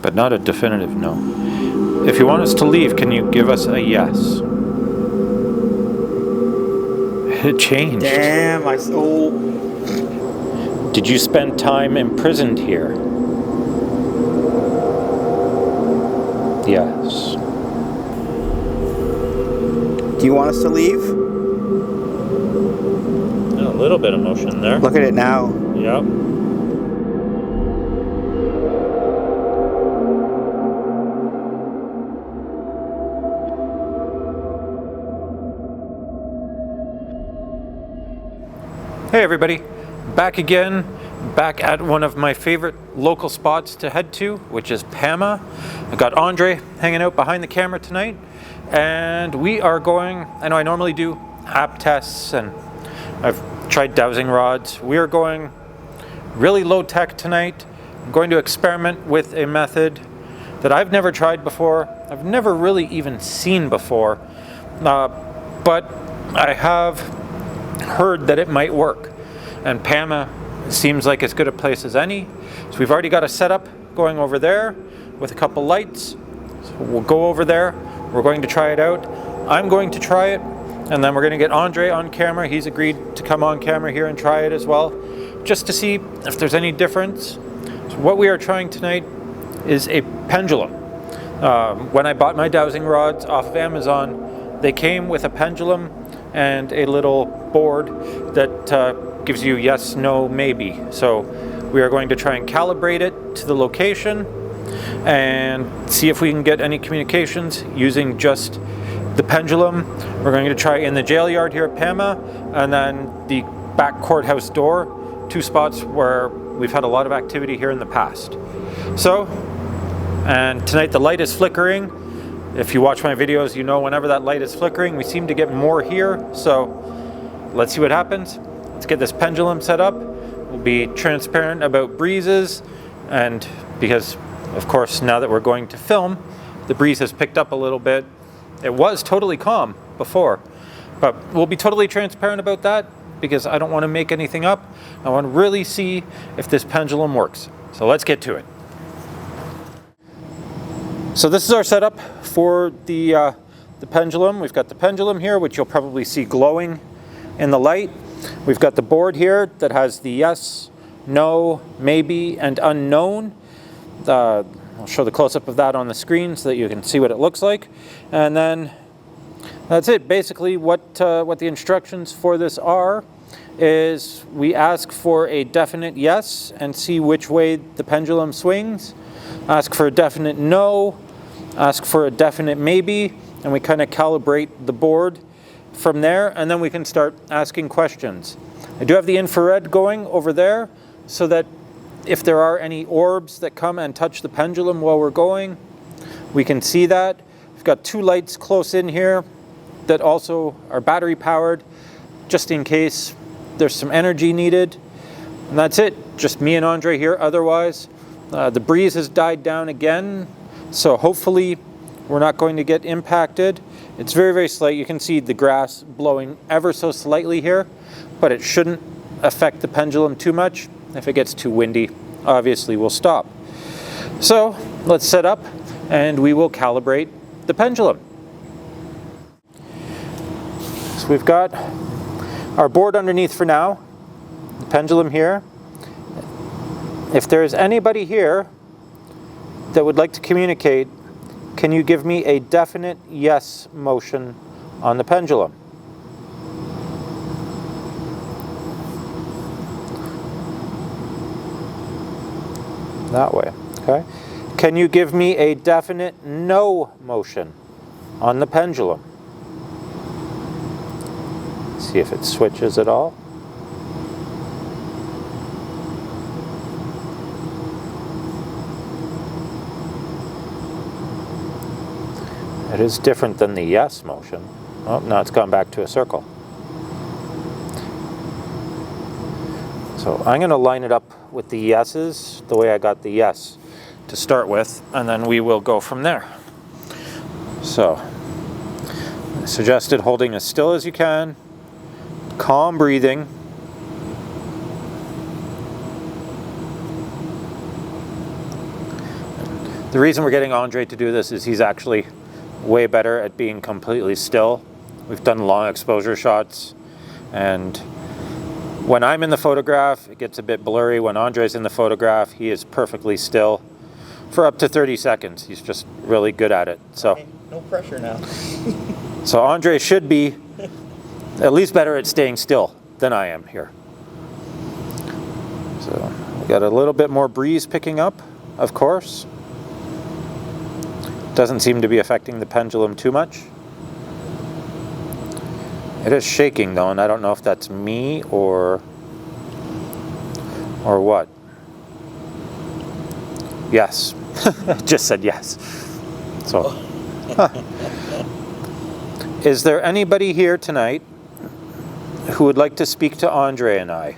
but not a definitive no. If you want us to leave, can you give us a yes? It changed. Damn, Did you spend time imprisoned here? Yes. Do you want us to leave? A little bit of motion there. Look at it now. Yep. Hey everybody, back again, back at one of my favorite local spots to head to, which is PAMA. I got Andre hanging out behind the camera tonight, and we are going, I know I normally do app tests and I've tried dowsing rods. We are going really low tech tonight. I'm going to experiment with a method that I've never tried before. I've never really even seen before, but I have heard that it might work, and PAMA seems like as good a place as any. So we've already got a setup going over there with a couple lights. So we'll go over there, we're going to try it out. I'm going to try it, and then we're going to get Andre on camera. He's agreed to come on camera here and try it as well, just to see if there's any difference. So what we are trying tonight is a pendulum. When I bought my dowsing rods off of Amazon, they came with a pendulum and a little board that gives you yes, no, maybe. So we are going to try and calibrate it to the location and see if we can get any communications using just the pendulum. We're going to try in the jail yard here at PAMA, and then the back courthouse door, two spots where we've had a lot of activity here in the past. So, and tonight the light is flickering. If you watch my videos, you know whenever that light is flickering, we seem to get more here. So let's see what happens. Let's get this pendulum set up. We'll be transparent about breezes, and because of course now that we're going to film, the breeze has picked up a little bit. It was totally calm before, but we'll be totally transparent about that because I don't want to make anything up. I want to really see if this pendulum works. So let's get to it. So this is our setup for the pendulum. We've got the pendulum here, which you'll probably see glowing in the light. We've got the board here that has the yes, no, maybe, and unknown. I'll show the close-up of that on the screen so that you can see what it looks like. And then that's it. Basically what the instructions for this are is we ask for a definite yes and see which way the pendulum swings. Ask for a definite no, ask for a definite maybe, and we kind of calibrate the board from there, and then we can start asking questions. I do have the infrared going over there so that if there are any orbs that come and touch the pendulum while we're going, we can see that. We've got two lights close in here that also are battery powered, just in case there's some energy needed. And that's it, just me and Andre here. Otherwise, the breeze has died down again, so hopefully we're not going to get impacted. It's very, very slight. You can see the grass blowing ever so slightly here, but it shouldn't affect the pendulum too much. If it gets too windy, obviously we'll stop. So let's set up and we will calibrate the pendulum. So we've got our board underneath for now, the pendulum here. If there's anybody here that would like to communicate, can you give me a definite yes motion on the pendulum? That way, okay? Can you give me a definite no motion on the pendulum? See if it switches at all. It is different than the yes motion. Oh, now it's gone back to a circle. So I'm going to line it up with the yeses, the way I got the yes to start with, and then we will go from there. So, I suggested holding as still as you can, calm breathing. The reason we're getting Andre to do this is he's actually way better at being completely still. We've done long exposure shots, and when I'm in the photograph, it gets a bit blurry. When Andre's in the photograph, he is perfectly still for up to 30 seconds. He's just really good at it. So, okay, no pressure now. so Andre should be at least better at staying still than I am here. So we got a little bit more breeze picking up, of course. Doesn't seem to be affecting the pendulum too much. It is shaking though, and I don't know if that's me or what. Yes. Just said yes. So, is there anybody here tonight who would like to speak to Andre and I?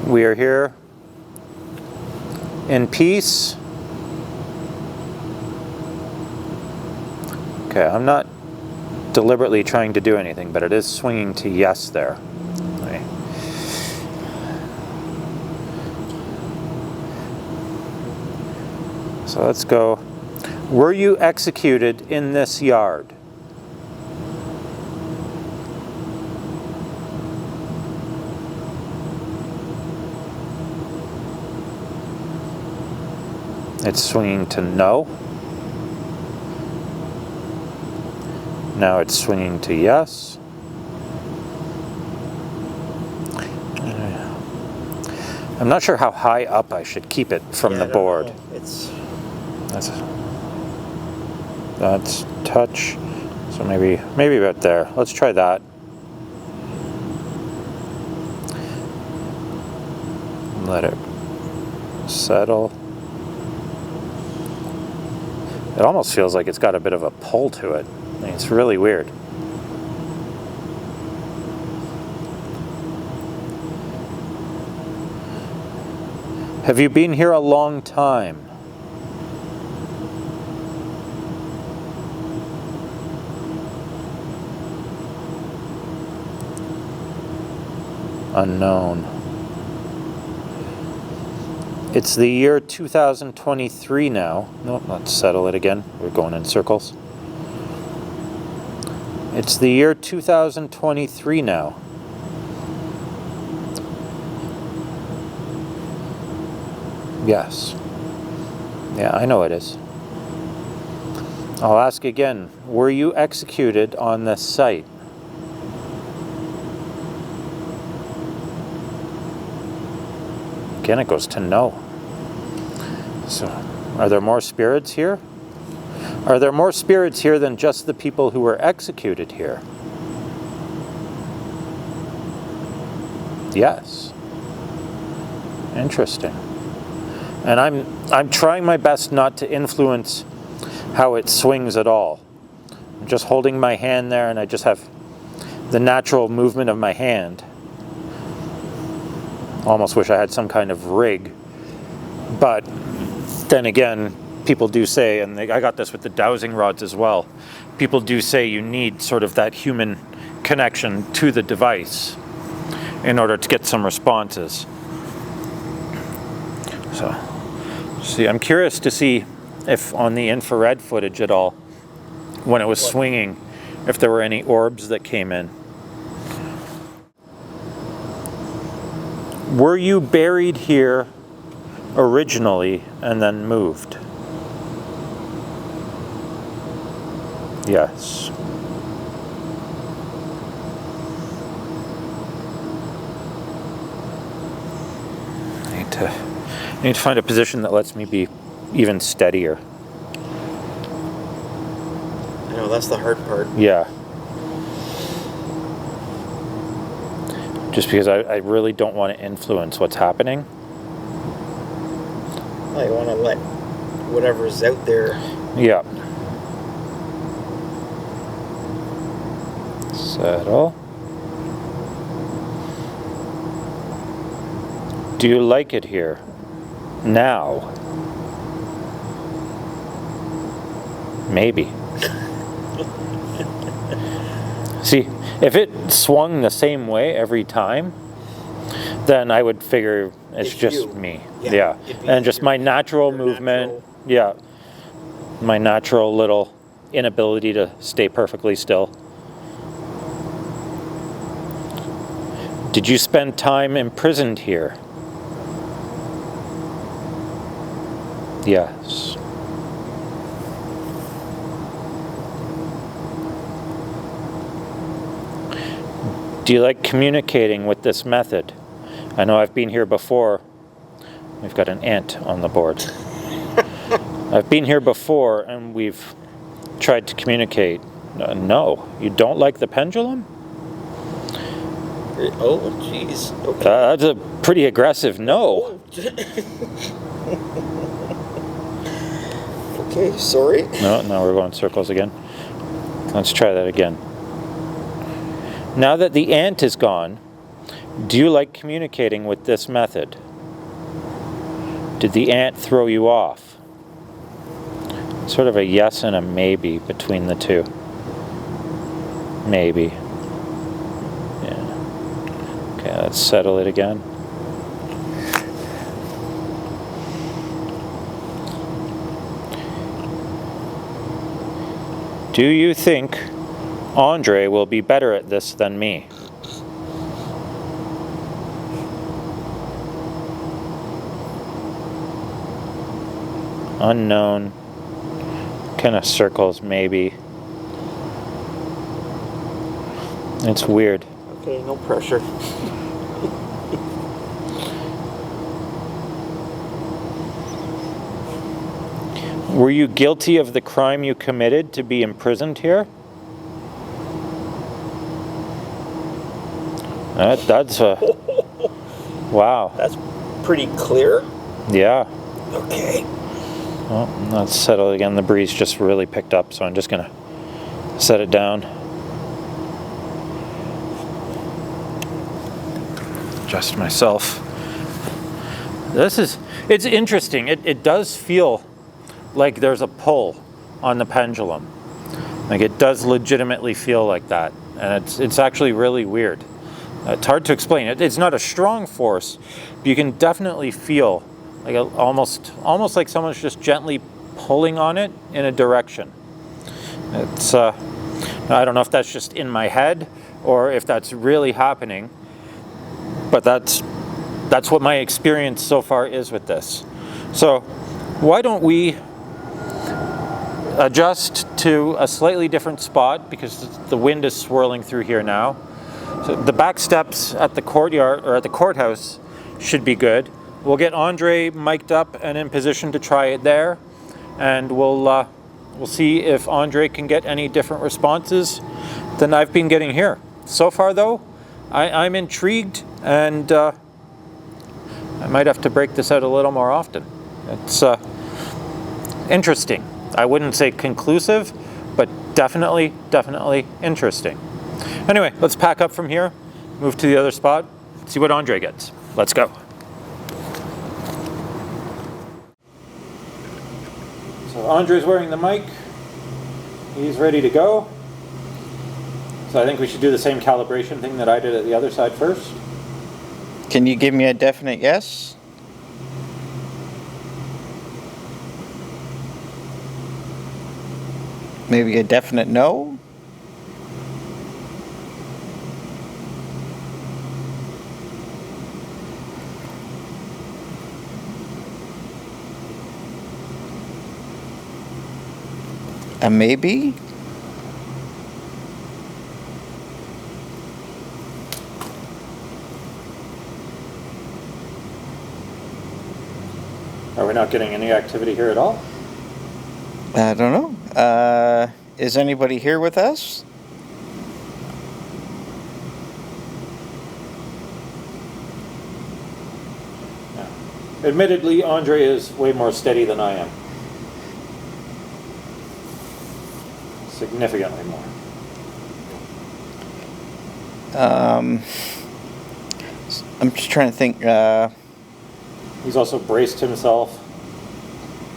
We are here in peace. Okay, I'm not deliberately trying to do anything, but it is swinging to yes there. Okay. So let's go. Were you executed in this yard? It's swinging to no. Now it's swinging to yes. I'm not sure how high up I should keep it from the board. That's touch. So maybe about there. Let's try that. Let it settle. It almost feels like it's got a bit of a pull to it. I mean, it's really weird. Have you been here a long time? Unknown. It's the year 2023 now. Nope, let's settle it again. We're going in circles. It's the year 2023 now. Yes. Yeah, I know it is. I'll ask again. Were you executed on this site? Again, it goes to no. So, are there more spirits here? Are there more spirits here than just the people who were executed here? Yes. Interesting. And I'm trying my best not to influence how it swings at all. I'm just holding my hand there, and I just have the natural movement of my hand. Almost wish I had some kind of rig. But then again, people do say, and I got this with the dowsing rods as well, people do say you need sort of that human connection to the device in order to get some responses. So, see, I'm curious to see if on the infrared footage at all, when it was swinging, if there were any orbs that came in. Were you buried here originally and then moved? Yes. I need to find a position that lets me be even steadier. I know, that's the hard part. Yeah. Just because I really don't want to influence what's happening. I want to let whatever's out there. Yeah. Settle. Do you like it here? Now? Maybe. See, if it swung the same way every time, then I would figure it's just you. me. Yeah. Yeah. It'd be And just my natural your movement. natural- Yeah. My natural little inability to stay perfectly still. Did you spend time imprisoned here? Yes. Do you like communicating with this method? I know I've been here before. We've got an ant on the board. I've been here before and we've tried to communicate. No, you don't like the pendulum? Oh, jeez. Okay. That's a pretty aggressive no. Okay, sorry. No, now we're going circles again. Let's try that again. Now that the ant is gone, do you like communicating with this method? Did the ant throw you off? Sort of a yes and a maybe between the two. Maybe. Yeah. Okay, let's settle it again. Do you think Andre will be better at this than me? Unknown. Kind of circles, maybe. It's weird. Okay, no pressure. Were you guilty of the crime you committed to be imprisoned here? That's a... Wow. That's pretty clear. Yeah. Okay. Well, let's settle again. The breeze just really picked up, so I'm just going to set it down. Adjust myself. It's interesting. It does feel like there's a pull on the pendulum. Like it does legitimately feel like that. And it's actually really weird. It's hard to explain. It's not a strong force, but you can definitely feel like almost like someone's just gently pulling on it in a direction. It's I don't know if that's just in my head or if that's really happening, but that's what my experience so far is with this. So why don't we adjust to a slightly different spot because the wind is swirling through here now. So the back steps at the courtyard or at the courthouse should be good. We'll get Andre mic'd up and in position to try it there, and we'll see if Andre can get any different responses than I've been getting here. So far though, I'm intrigued, and I might have to break this out a little more often. It's interesting. I wouldn't say conclusive, but definitely interesting. Anyway, let's pack up from here, move to the other spot, see what Andre gets. Let's go. So Andre's wearing the mic. He's ready to go. So I think we should do the same calibration thing that I did at the other side first. Can you give me a definite yes? Maybe a definite no? A maybe? Are we not getting any activity here at all? I don't know. Is anybody here with us? Yeah. Admittedly, Andre is way more steady than I am. Significantly more. I'm just trying to think. He's also braced himself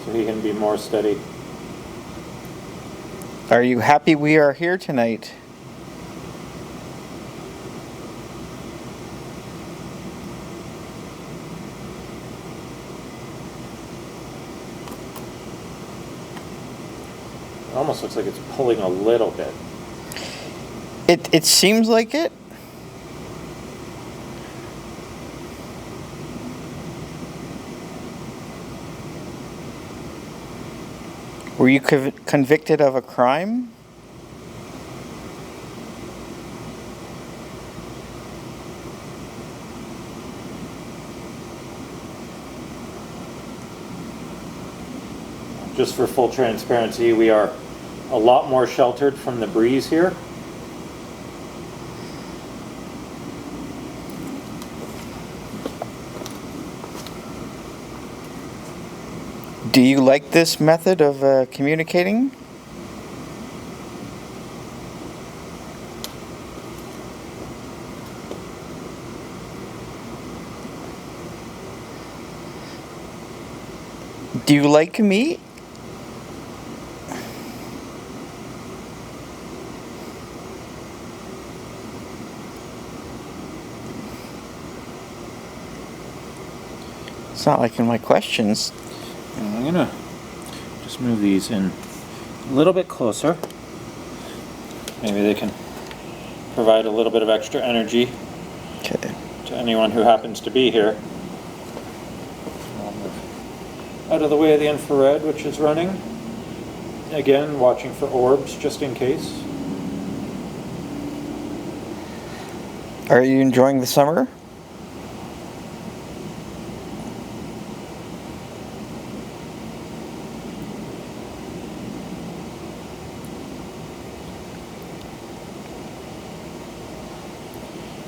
so he can be more steady. Are you happy we are here tonight? It almost looks like it's pulling a little bit. It seems like it. Were you convicted of a crime? Just for full transparency, we are a lot more sheltered from the breeze here. Do you like this method of communicating? Do you like meat? It's not like in my questions. I'm gonna just move these in a little bit closer. Maybe they can provide a little bit of extra energy to anyone who happens to be here. I'll move out of the way of the infrared, which is running. Again, watching for orbs just in case. Are you enjoying the summer?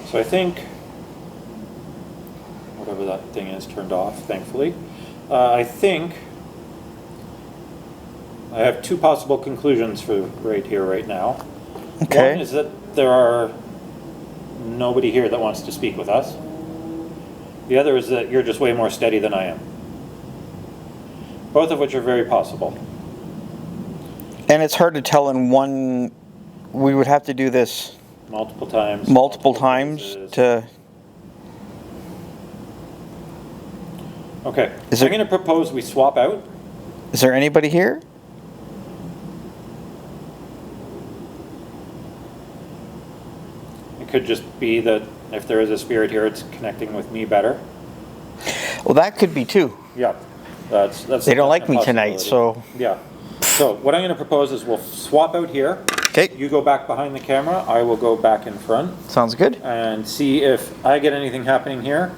So I think, whatever that thing is turned off, thankfully. I think I have two possible conclusions for right here, right now. Okay. One is that there are nobody here that wants to speak with us. The other is that you're just way more steady than I am. Both of which are very possible. And it's hard to tell in one. We would have to do this Multiple times. multiple times places. to. Okay. Is I'm there- going to propose we swap out. Is there anybody here? It could just be that if there is a spirit here, it's connecting with me better. Well, that could be too. Yeah, that's. They don't like a me tonight, possibility. so. Yeah. So what I'm going to propose is we'll swap out here. Okay. You go back behind the camera. I will go back in front Sounds good. and see if I get anything happening here,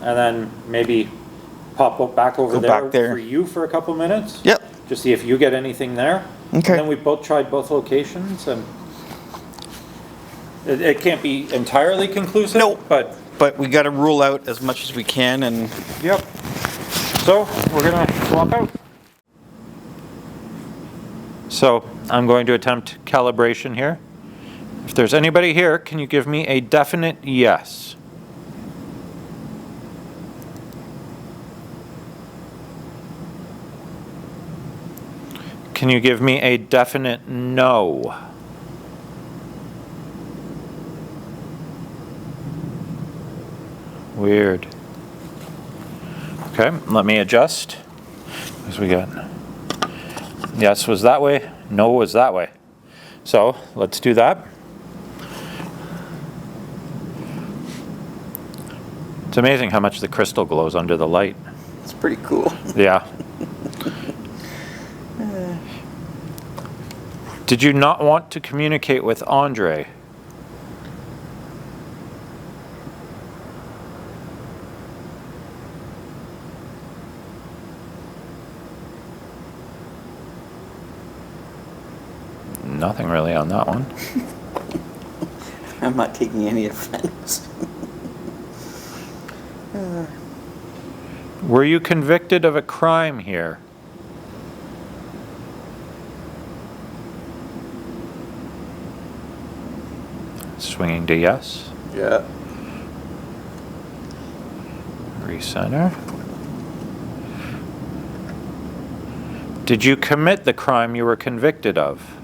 and then maybe pop up back over Go there, back there. for you for a couple minutes. Yep. Just see if you get anything there. Okay. And then we both tried both locations, and it can't be entirely conclusive. Nope. But we got to rule out as much as we can, and yep. So we're gonna swap out. So I'm going to attempt calibration here. If there's anybody here, can you give me a definite yes? Can you give me a definite no? Weird. Okay, let me adjust. As we got yes was that way, no was that way. So let's do that. It's amazing how much the crystal glows under the light. it's pretty cool. Yeah. Did you not want to communicate with Andre? Nothing really on that one. I'm not taking any offense. Were you convicted of a crime here? Swinging to yes. Yeah. Recenter. Did you commit the crime you were convicted of?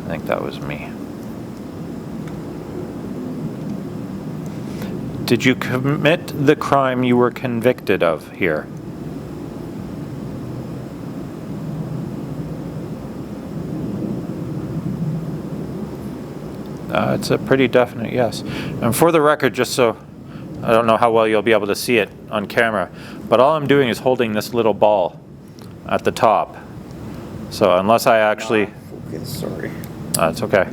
I think that was me. Did you commit the crime you were convicted of here? It's a pretty definite yes. And for the record, just so I don't know how well you'll be able to see it on camera, but all I'm doing is holding this little ball at the top. So unless I actually... Focus, sorry. It's okay.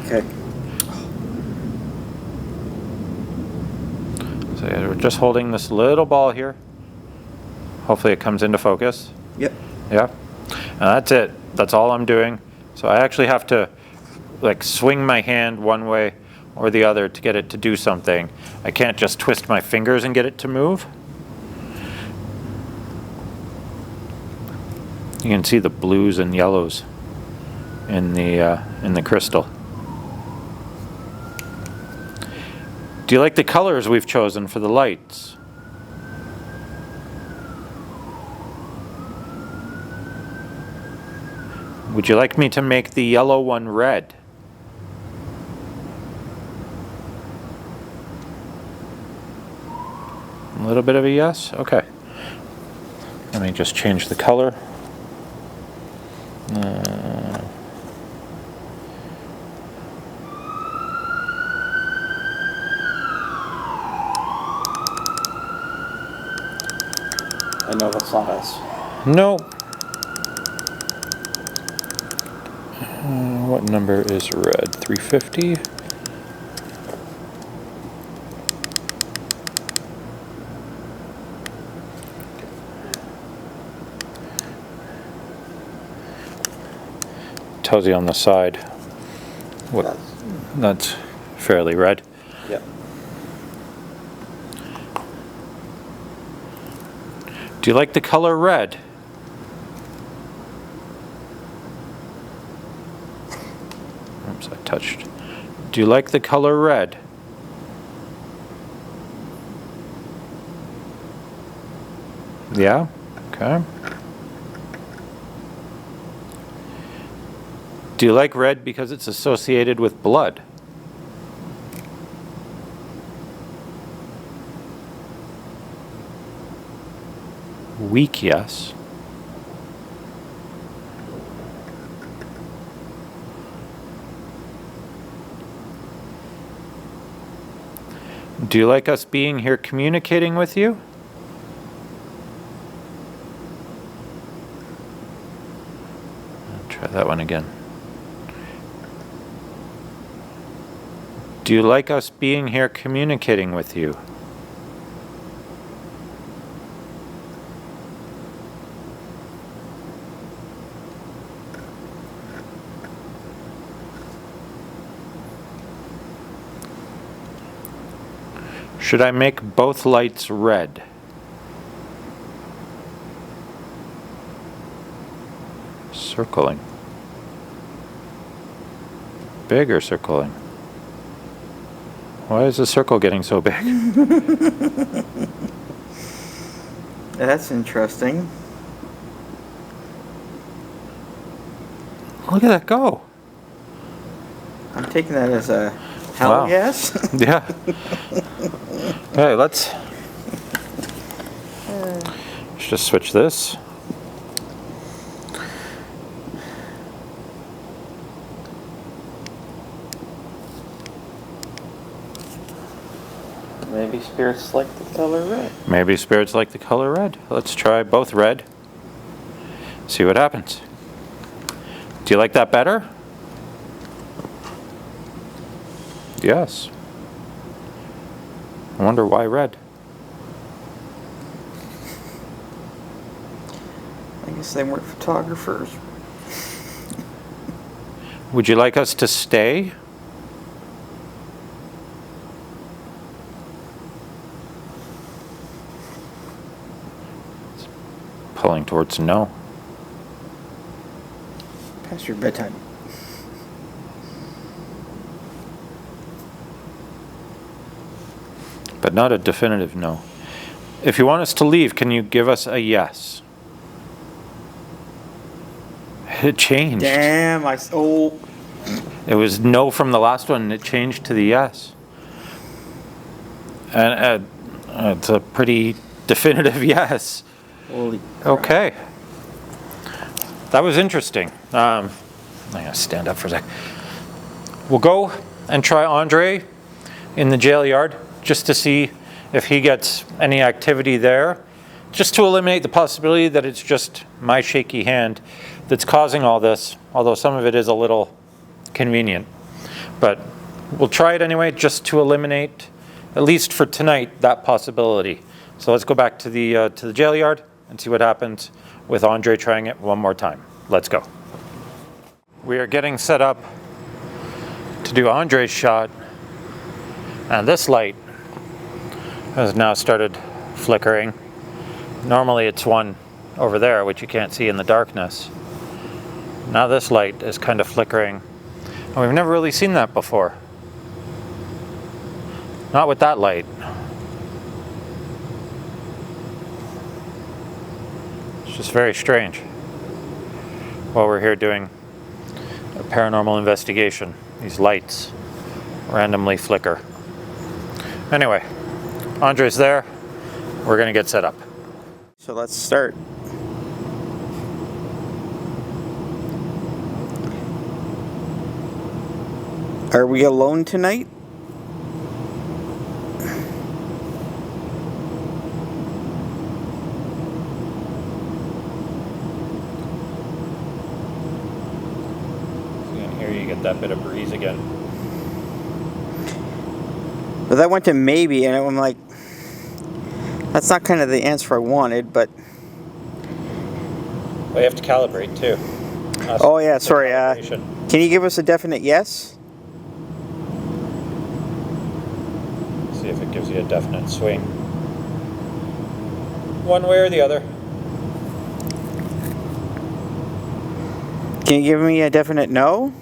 Okay. So yeah, we're just holding this little ball here. Hopefully it comes into focus. Yep. Yeah. And that's it. That's all I'm doing. So I actually have to like swing my hand one way or the other to get it to do something. I can't just twist my fingers and get it to move. You can see the blues and yellows in the crystal. Do you like the colors we've chosen for the lights? Would you like me to make the yellow one red? A little bit of a yes? Okay. Let me just change the color. I know that's not us. No. What number is red? 350? Tells you on the side what that's fairly red. Yep. Do you like the color red? Oops, I touched. Do you like the color red? Yeah? Okay. Do you like red because it's associated with blood? Weak, yes. Do you like us being here communicating with you? I'll try that one again. Do you like us being here communicating with you? Should I make both lights red? Circling. Big or circling? Why is the circle getting so big? That's interesting. Look at that go. I'm taking that as a hell yes. Yeah. Okay, let's just switch this. Maybe spirits like the color red. Maybe spirits like the color red. Let's try both red. See what happens. Do you like that better? Yes. I wonder why red. I guess they weren't photographers. Would you like us to stay? It's pulling towards no. Past your bedtime. But not a definitive no. If you want us to leave, can you give us a yes? It changed. Damn, It was no from the last one, and it changed to the yes. And it's a pretty definitive yes. Holy. Okay. That was interesting. I'm going to stand up for a sec. We'll go and try Andre in the jail yard just to see if he gets any activity there, just to eliminate the possibility that it's just my shaky hand that's causing all this, although some of it is a little convenient. But we'll try it anyway, just to eliminate, at least for tonight, that possibility. So let's go back to the jail yard and see what happens with Andre trying it one more time. Let's go. We are getting set up to do Andre's shot, and this light has now started flickering. Normally it's one over there, which you can't see in the darkness. Now this light is kind of flickering, and we've never really seen that before. Not with that light. It's just very strange while we're here doing a paranormal investigation. These lights randomly flicker. Anyway, Andre's there. We're going to get set up. So let's start. Are we alone tonight? You can hear you get that bit of breeze again. But that went to maybe, and I'm like, that's not kind of the answer I wanted, but... Well, you have to calibrate too. Oh yeah, sorry. Can you give us a definite yes? See if it gives you a definite swing. One way or the other. Can you give me a definite no?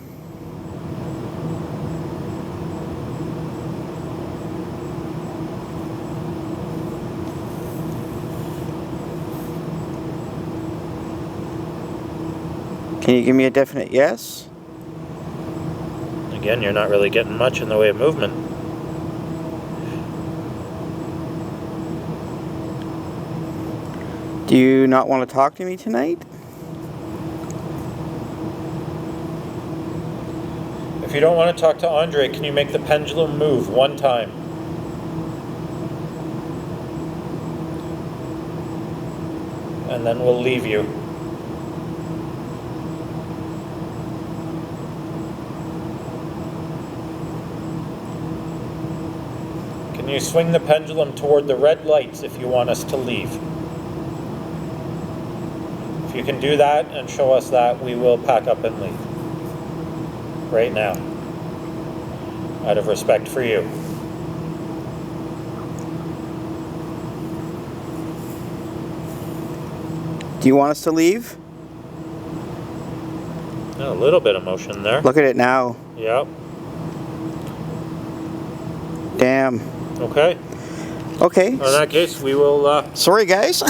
Can you give me a definite yes? Again, you're not really getting much in the way of movement. Do you not want to talk to me tonight? If you don't want to talk to Andre, can you make the pendulum move one time? And then we'll leave you. Can you swing the pendulum toward the red lights if you want us to leave? If you can do that and show us that, we will pack up and leave. Right now. Out of respect for you. Do you want us to leave? A little bit of motion there. Look at it now. Yep. Damn. Okay. Okay. In that case, we will Sorry, guys.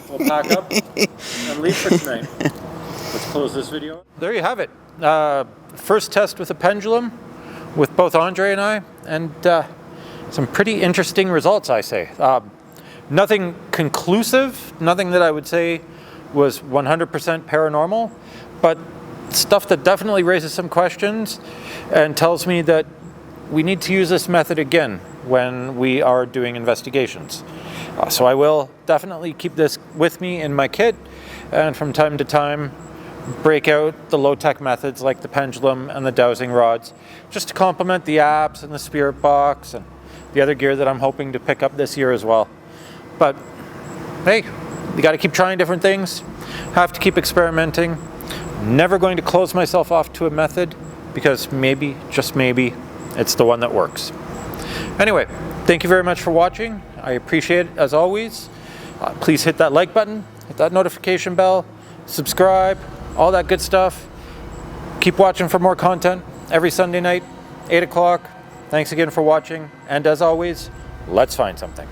we'll pack up and leave for tonight. Let's close this video. There you have it. First test with a pendulum with both Andre and I, and some pretty interesting results, I say. Nothing conclusive, nothing that I would say was 100% paranormal, but stuff that definitely raises some questions and tells me that we need to use this method again when we are doing investigations. So I will definitely keep this with me in my kit, and from time to time break out the low-tech methods like the pendulum and the dowsing rods, just to complement the apps and the spirit box and the other gear that I'm hoping to pick up this year as well. But hey, you got to keep trying different things, have to keep experimenting. Never going to close myself off to a method, because maybe, just maybe, it's the one that works. Anyway, thank you very much for watching. I appreciate it as always. Please hit that like button, hit that notification bell, subscribe, all that good stuff. Keep watching for more content every Sunday night, 8 o'clock. Thanks again for watching, and as always, let's find something.